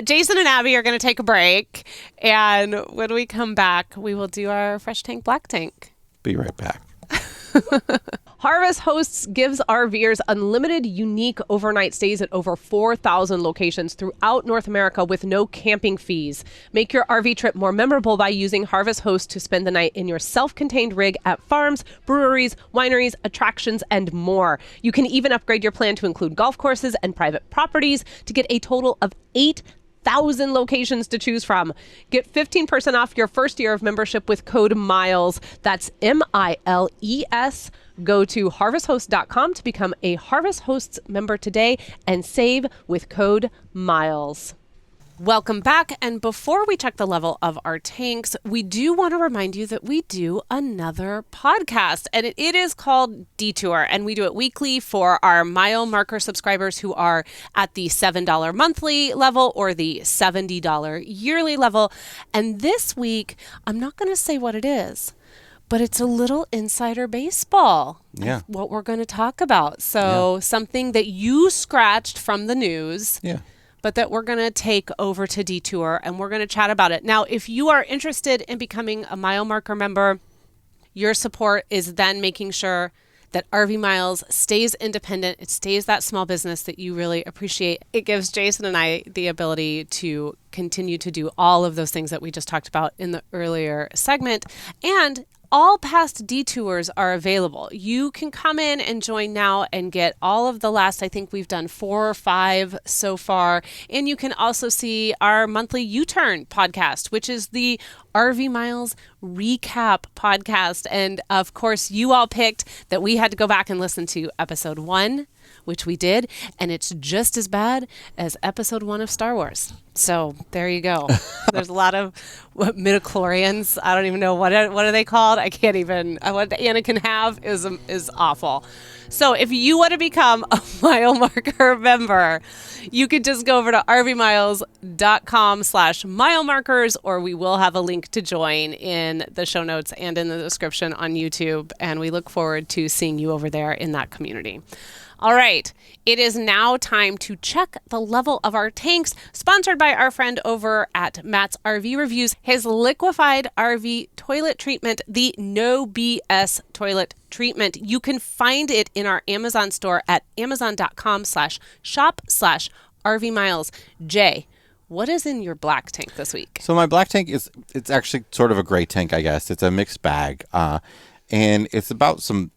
Jason and Abby are going to take a break, and when we come back, we will do our Fresh Tank Black Tank. Be right back. Harvest Hosts gives RVers unlimited, unique overnight stays at over 4,000 locations throughout North America with no camping fees. Make your RV trip more memorable by using Harvest Hosts to spend the night in your self-contained rig at farms, breweries, wineries, attractions, and more. You can even upgrade your plan to include golf courses and private properties to get a total of 8,000 locations to choose from. Get 15% off your first year of membership with code MILES. That's MILES. Go to harvesthosts.com to become a Harvest Hosts member today and save with code MILES. Welcome back. And before we check the level of our tanks, we do want to remind you that we do another podcast, and it is called Detour, and we do it weekly for our mile marker subscribers who are at the $7 monthly level or the $70 yearly level. And this week, I'm not going to say what it is, but it's a little insider baseball. Yeah. What we're going to talk about. So something that you scratched from the news. Yeah. But that we're going to take over to Detour, and we're going to chat about it. Now, if you are interested in becoming a Mile Marker member, your support is then making sure that RV Miles stays independent. It stays that small business that you really appreciate. It gives Jason and I the ability to continue to do all of those things that we just talked about in the earlier segment. And all past detours are available. You can come in and join now and get all of the last, I think we've done 4 or 5 so far. And you can also see our monthly U-Turn podcast, which is the RV Miles recap podcast. And of course, you all picked that we had to go back and listen to episode 1, which we did, and it's just as bad as episode 1 of Star Wars. So there you go. There's a lot of midichlorians. I don't even know what are they called. I can't even. What Anakin have is awful. So if you want to become a Mile Marker member, you could just go over to rvmiles.com/mile markers, or we will have a link to join in the show notes and in the description on YouTube. And we look forward to seeing you over there in that community. All right, it is now time to check the level of our tanks, sponsored by our friend over at Matt's RV Reviews, his liquefied RV toilet treatment, the No BS toilet treatment. You can find it in our Amazon store at amazon.com/shop/RVmiles. Jay, what is in your black tank this week? So my black tank it's actually sort of a gray tank, I guess. It's a mixed bag. And it's about some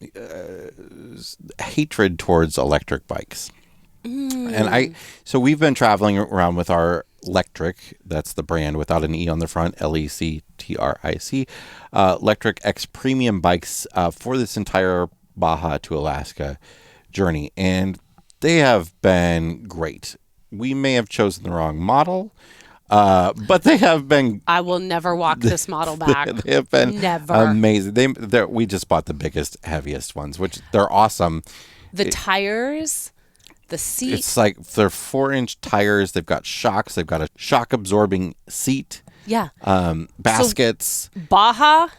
hatred towards electric bikes. And so we've been traveling around with our Lectric, that's the brand without an E on the front, LECTRIC, Lectric X Premium bikes for this entire Baja to Alaska journey. And they have been great. We may have chosen the wrong model. But they have been. I will never walk this model back. They have been never amazing. We just bought the biggest, heaviest ones, which they're awesome. The tires, the seat. It's like they're 4-inch tires. They've got shocks. They've got a shock absorbing seat. Yeah. Baskets. So, Baja.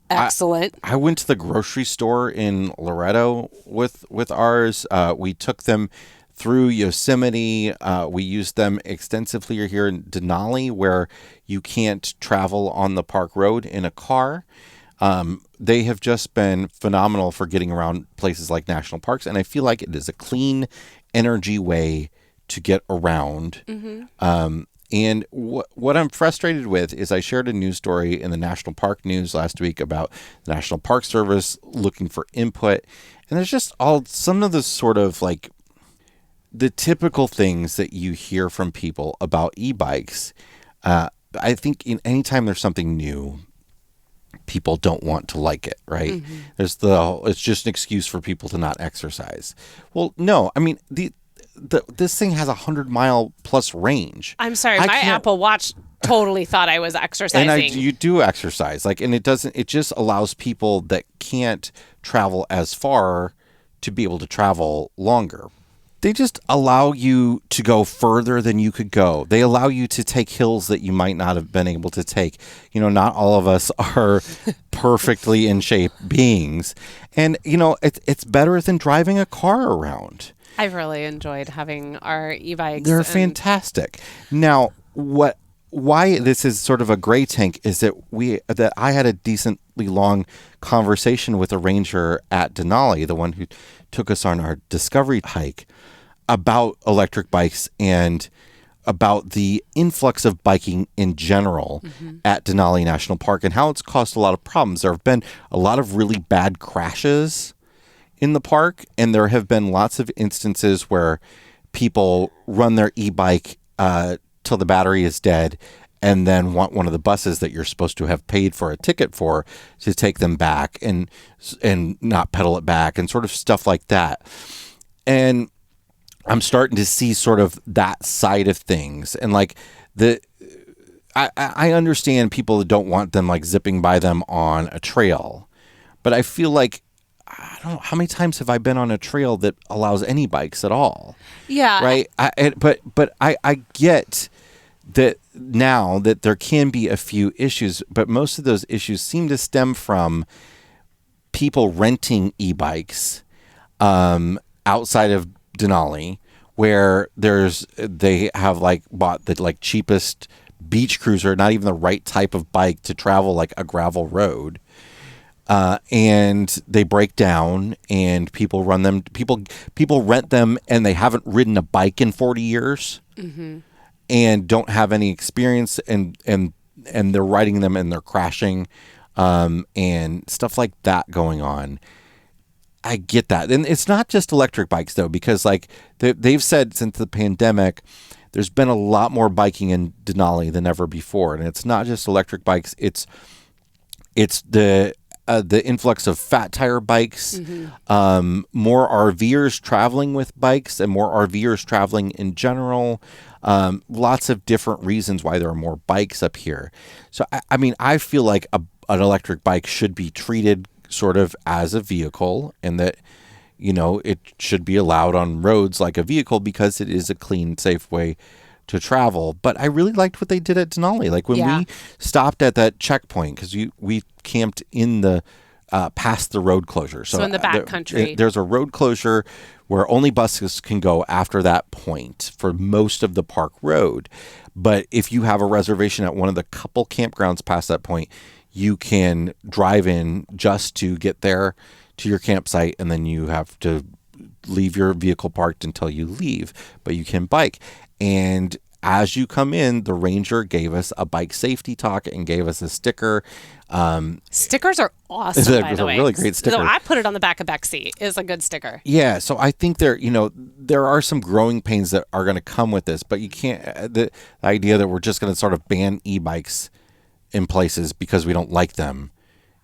Excellent. I went to the grocery store in Loretto with ours. We took them through Yosemite. We used them extensively here in Denali, where you can't travel on the park road in a car. They have just been phenomenal for getting around places like national parks, and I feel like it is a clean energy way to get around. Mm-hmm. And what I'm frustrated with is I shared a news story in the National Park News last week about the National Park Service looking for input, and there's just some of the sort of like the typical things that you hear from people about e-bikes. I think anytime there's something new, people don't want to like it, right? Mm-hmm. It's just an excuse for people to not exercise. Well, no, I mean, this thing has 100-mile plus range. I'm sorry, my Apple Watch totally thought I was exercising. And you do exercise, and it just allows people that can't travel as far to be able to travel longer. They just allow you to go further than you could go. They allow you to take hills that you might not have been able to take. Not all of us are perfectly in shape beings. And, it's better than driving a car around. I've really enjoyed having our e-bikes. They're fantastic. Now, why this is sort of a gray tank is that I had a decently long conversation with a ranger at Denali, the one who took us on our discovery hike, about electric bikes and about the influx of biking in general at Denali National Park and how it's caused a lot of problems. There have been a lot of really bad crashes in the park, and there have been lots of instances where people run their e-bike till the battery is dead and then want one of the buses that you're supposed to have paid for a ticket for to take them back and not pedal it back and sort of stuff like that. And I'm starting to see sort of that side of things. And like I understand people that don't want them like zipping by them on a trail, but I feel like, I don't know, how many times have I been on a trail that allows any bikes at all? Yeah. Right. But I get that now that there can be a few issues, but most of those issues seem to stem from people renting e-bikes outside of Denali, where they have like bought the like cheapest beach cruiser, not even the right type of bike to travel like a gravel road. And they break down and people run them. People rent them and they haven't ridden a bike in 40 years and don't have any experience and they're riding them and they're crashing and stuff like that going on. I get that. And it's not just electric bikes though, because like they've said since the pandemic, there's been a lot more biking in Denali than ever before. And it's not just electric bikes. It's It's the influx of fat tire bikes, more RVers traveling with bikes, and more RVers traveling in general. Lots of different reasons why there are more bikes up here. So, I mean, I feel like an electric bike should be treated sort of as a vehicle, and that, you know, it should be allowed on roads like a vehicle because it is a clean, safe way to travel. But I really liked what they did at Denali. Like when we stopped at that checkpoint, because we camped in the past the road closure. So in the back country. There's a road closure where only buses can go after that point for most of the park road. But if you have a reservation at one of the couple campgrounds past that point, you can drive in just to get there to your campsite, and then you have to leave your vehicle parked until you leave, but you can bike. And as you come in, the ranger gave us a bike safety talk and gave us a sticker. Stickers are awesome, by the way. It's a really great sticker. So I put it on the back of Bexy. It's a good sticker. Yeah, so I think there are some growing pains that are going to come with this, but you can't, the idea that we're just going to sort of ban e-bikes in places because we don't like them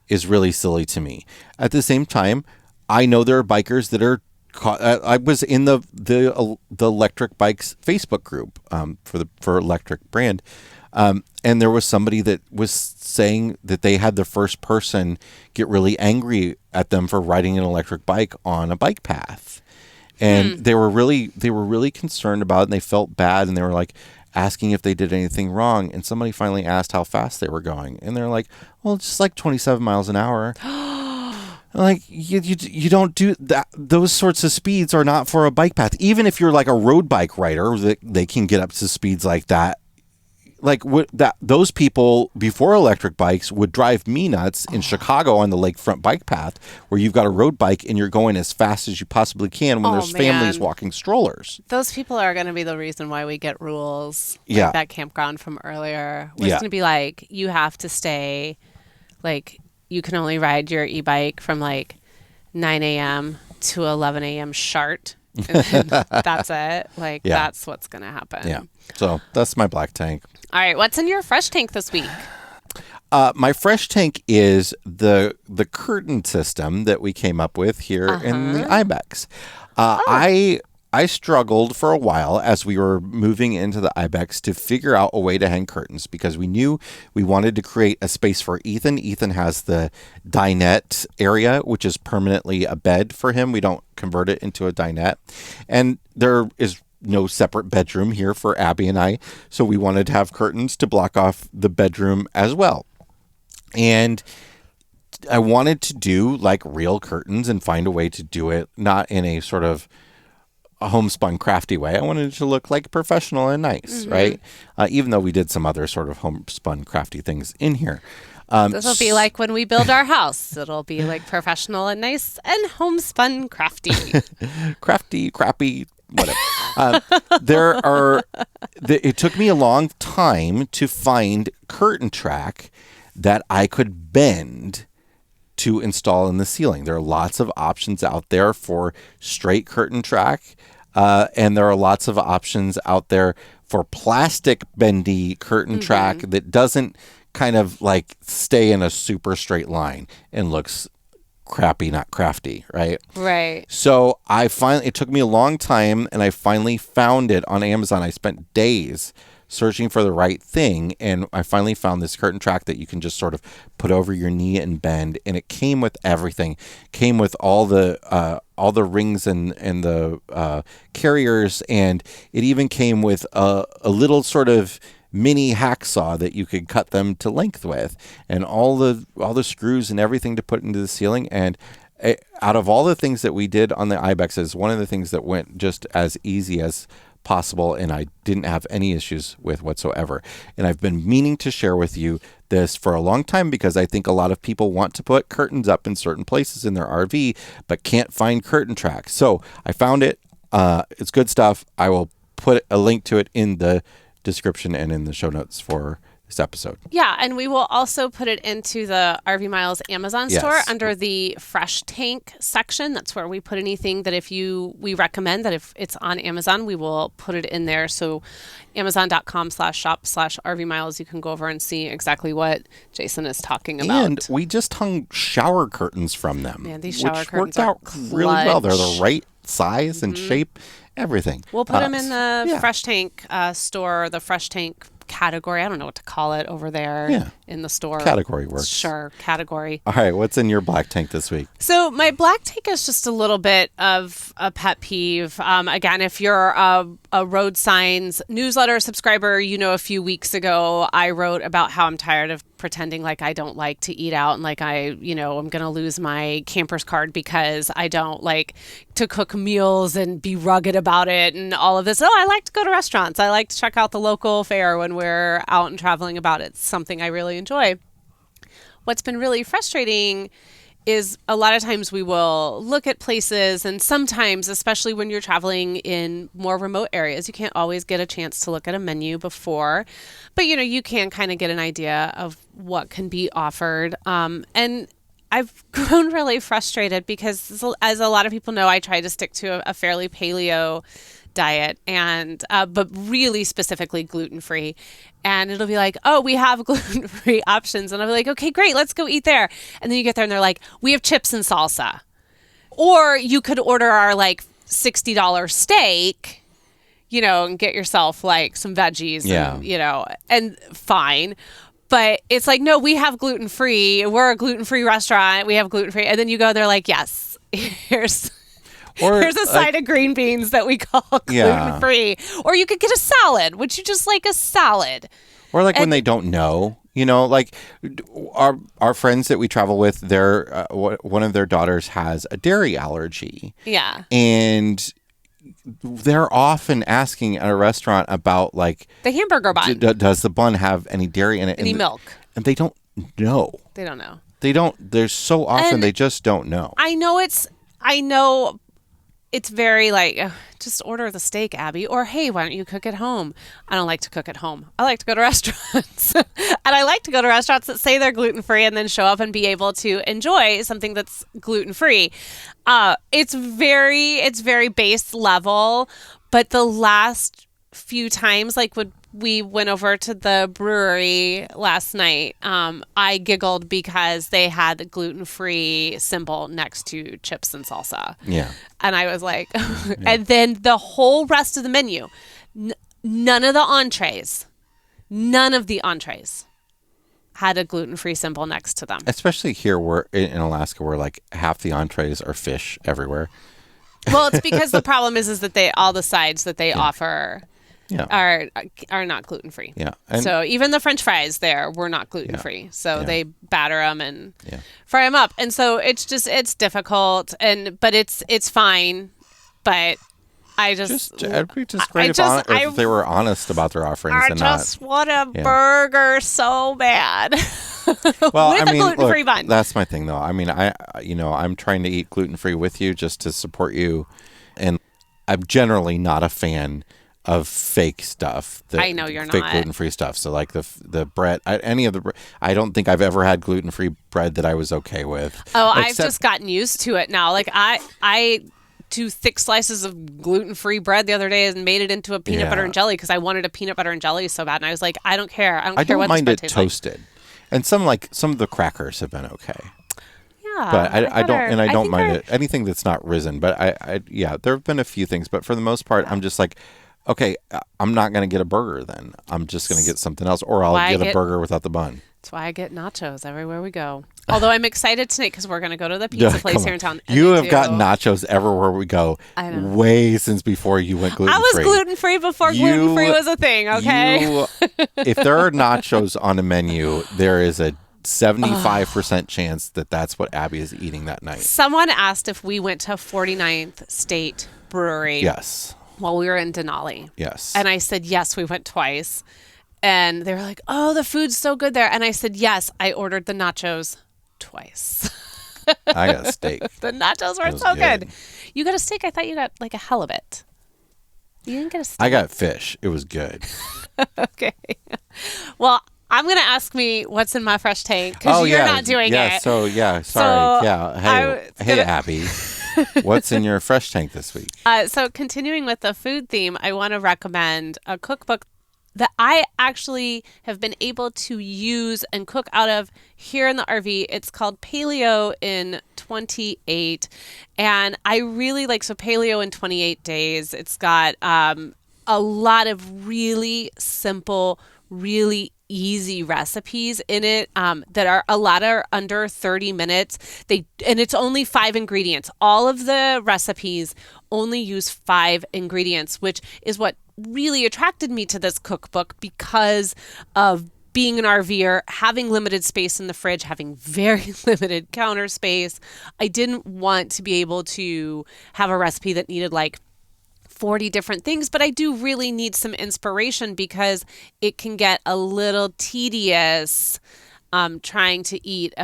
is really silly to me. At the same time, I know there are bikers that are I was in the electric bikes Facebook group for electric brand, and there was somebody that was saying that they had the first person get really angry at them for riding an electric bike on a bike path, and they were really concerned about it, and they felt bad, and they were like asking if they did anything wrong, and somebody finally asked how fast they were going, and they're like, well, it's just like 27 miles an hour. Like, you don't do that. Those sorts of speeds are not for a bike path. Even if you're like a road bike rider, they can get up to speeds like that. Like those people before electric bikes would drive me nuts in Chicago on the lakefront bike path, where you've got a road bike and you're going as fast as you possibly can when there's families walking strollers. Those people are going to be the reason why we get rules. Like that campground from earlier. It's going to be like, you have to stay, like, you can only ride your e-bike from like 9 a.m. to 11 a.m. sharp. And that's it. Like, that's what's going to happen. Yeah. So that's my black tank. All right. What's in your fresh tank this week? My fresh tank is the curtain system that we came up with here in the Ibex. I struggled for a while as we were moving into the Ibex to figure out a way to hang curtains, because we knew we wanted to create a space for Ethan. Ethan has the dinette area, which is permanently a bed for him. We don't convert it into a dinette. And there is no separate bedroom here for Abby and I, so we wanted to have curtains to block off the bedroom as well. And I wanted to do like real curtains and find a way to do it not in a sort of a homespun crafty way. I wanted it to look like professional and nice, right? Even though we did some other sort of homespun crafty things in here. This will be like when we build our house. It'll be like professional and nice and homespun crafty. Crafty, crappy, whatever. It took me a long time to find curtain track that I could bend to install in the ceiling. There are lots of options out there for straight curtain track, and there are lots of options out there for plastic bendy curtain track that doesn't kind of like stay in a super straight line and looks crappy, not crafty, right? Right. So it took me a long time, and I finally found it on Amazon. I spent days searching for the right thing, and I finally found this curtain track that you can just sort of put over your knee and bend, and it came with everything. Came with all the rings and the carriers, and it even came with a little sort of mini hacksaw that you could cut them to length with, and all the screws and everything to put into the ceiling. And out of all the things that we did on the Ibexes, one of the things that went just as easy as possible, and I didn't have any issues with whatsoever. And I've been meaning to share with you this for a long time, because I think a lot of people want to put curtains up in certain places in their RV but can't find curtain track. So I found it. It's good stuff. I will put a link to it in the description and in the show notes for this episode. Yeah, and we will also put it into the RV Miles Amazon store under the Fresh Tank section. That's where we put anything that we recommend that if it's on Amazon, we will put it in there. So amazon.com/shop/RV Miles, you can go over and see exactly what Jason is talking about. And we just hung shower curtains from them. Man, these shower which curtains worked out clutch. really well. They're the right size and shape, everything. We'll put them in the Fresh Tank store, the Fresh Tank category. I don't know what to call it over there in the store. Category works. Sure, category. All right, what's in your black tank this week? So my black tank is just a little bit of a pet peeve. Again, if you're a road signs newsletter subscriber, a few weeks ago I wrote about how I'm tired of pretending like I don't like to eat out and like I'm going to lose my camper's card because I don't like to cook meals and be rugged about it and all of this. I like to go to restaurants. I like to check out the local fare when we're out and traveling about it. It's something I really enjoy. What's been really frustrating is a lot of times we will look at places, and sometimes, especially when you're traveling in more remote areas, you can't always get a chance to look at a menu before, but you can kind of get an idea of what can be offered. And I've grown really frustrated because, as a lot of people know, I try to stick to a fairly paleo diet, and but really specifically gluten-free. And it'll be like, oh, we have gluten-free options. And I'll be like, okay, great, let's go eat there. And then you get there and they're like, we have chips and salsa. Or you could order our like $60 steak, and get yourself like some veggies, and fine. But it's like, no, we have gluten-free. We're a gluten-free restaurant. We have gluten-free. And then you go, they're like, yes, here's a side of green beans that we call gluten-free. Or you could get a salad. Would you just like a salad? Or when they don't know, like our friends that we travel with, one of their daughters has a dairy allergy. Yeah. And they're often asking at a restaurant about the hamburger bun. Does the bun have any dairy in it? Any milk? And they don't know. They don't know. They don't. There's so often they just don't know. I know it's very just order the steak, Abby. Or, hey, why don't you cook at home? I don't like to cook at home. I like to go to restaurants. And I like to go to restaurants that say they're gluten-free and then show up and be able to enjoy something that's gluten-free. It's very base level. But the last few times, when we went over to the brewery last night, I giggled because they had the gluten-free symbol next to chips and salsa. Yeah. And I was like, and then the whole rest of the menu, none of the entrees had a gluten-free symbol next to them. Especially here in Alaska, where half the entrees are fish everywhere. Well, it's because the problem is that all the sides that they offer are not gluten-free. Yeah. So even the French fries there were not gluten-free. Yeah. So they batter them and fry them up. And so it's difficult, but it's fine. But it'd be just great if they were honest about their offerings. I just want a burger so bad. Well, with a gluten-free bun. That's my thing, though. I mean, I'm trying to eat gluten-free with you just to support you, and I'm generally not a fan of fake stuff. I know you're fake not. Gluten-free stuff. So the bread, I don't think I've ever had gluten-free bread that I was okay with. Oh, I've just gotten used to it now. I 2 thick slices of gluten-free bread the other day and made it into a peanut butter and jelly because I wanted a peanut butter and jelly so bad. And I was like, I don't care. I don't care what this bread tastes like. I don't mind it toasted. And some of the crackers have been okay. Yeah. But I don't mind it. Anything that's not risen. But there have been a few things. But for the most part, I'm just like, okay, I'm not going to get a burger then. I'm just going to get something else, or I'll get a burger without the bun. That's why I get nachos everywhere we go. Although I'm excited tonight because we're going to go to the pizza place here in town. You have gotten nachos everywhere we go. I know. Way since before you went gluten-free. I was gluten-free before gluten-free was a thing, okay? If there are nachos on a menu, there is a 75% chance that that's what Abby is eating that night. Someone asked if we went to 49th State Brewery. Yes. While we were in Denali. Yes. And I said, yes, we went twice. And they were like, oh, the food's so good there. And I said, yes, I ordered the nachos twice. I got a steak. The nachos were so good. You got a steak? I thought you got a halibut. You didn't get a steak. I got fish. It was good. Okay. Well, I'm going to ask me what's in my fresh tank because you're not doing it. Sorry. Hey, Abby. What's in your fresh tank this week? So continuing with the food theme, I want to recommend a cookbook that I actually have been able to use and cook out of here in the RV. It's called Paleo in 28. And I really like, so Paleo in 28 days. It's got a lot of really simple, really easy recipes in it that are a lot are under 30 minutes. And it's only 5 ingredients. All of the recipes only use 5 ingredients, which is what really attracted me to this cookbook because of being an RVer, having limited space in the fridge, having very limited counter space. I didn't want to be able to have a recipe that needed like 40 different things, but I do really need some inspiration because it can get a little tedious trying to eat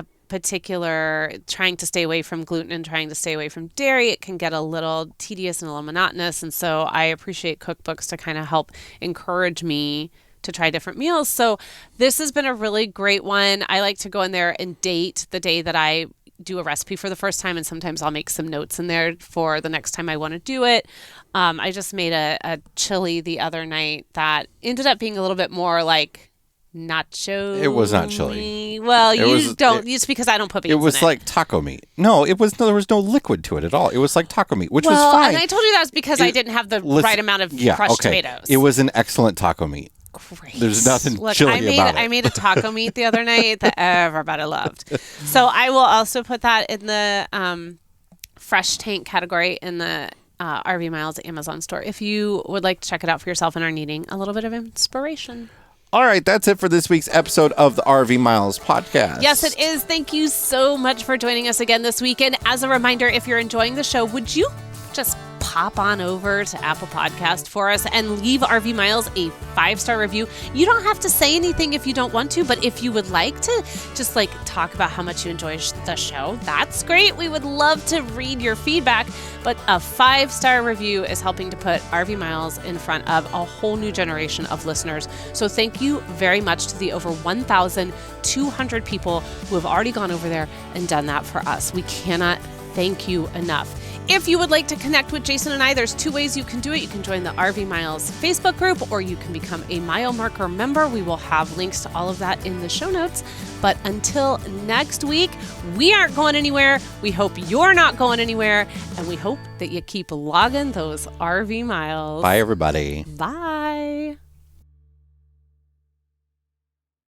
trying to stay away from gluten and trying to stay away from dairy. It can get a little tedious and a little monotonous. And so I appreciate cookbooks to kind of help encourage me to try different meals. So this has been a really great one. I like to go in there and date the day that I do a recipe for the first time, and sometimes I'll make some notes in there for the next time I want to do it. I just made a chili the other night that ended up being a little bit more like nacho. It was not chili. Well, it's because I don't put beans in it. It was like taco meat. No, there was no liquid to it at all. It was like taco meat, which was fine. And I told you that was because I didn't have the right amount of crushed tomatoes. It was an excellent taco meat. Great. There's nothing chili about it. I made a taco meat the other night that everybody loved. So I will also put that in the fresh tank category in the RV Miles Amazon store if you would like to check it out for yourself and are needing a little bit of inspiration. All right, that's it for this week's episode of the RV Miles podcast. Yes, it is. Thank you so much for joining us again this week. And as a reminder, if you're enjoying the show, would you just pop on over to Apple Podcast for us and leave RV Miles a 5-star review? You don't have to say anything if you don't want to, but if you would like to just like talk about how much you enjoy the show, that's great. We would love to read your feedback, but a 5-star review is helping to put RV Miles in front of a whole new generation of listeners. So thank you very much to the over 1,200 people who have already gone over there and done that for us. We cannot thank you enough. If you would like to connect with Jason and I, there's 2 ways you can do it. You can join the RV Miles Facebook group, or you can become a Mile Marker member. We will have links to all of that in the show notes. But until next week, we aren't going anywhere. We hope you're not going anywhere. And we hope that you keep logging those RV miles. Bye, everybody. Bye.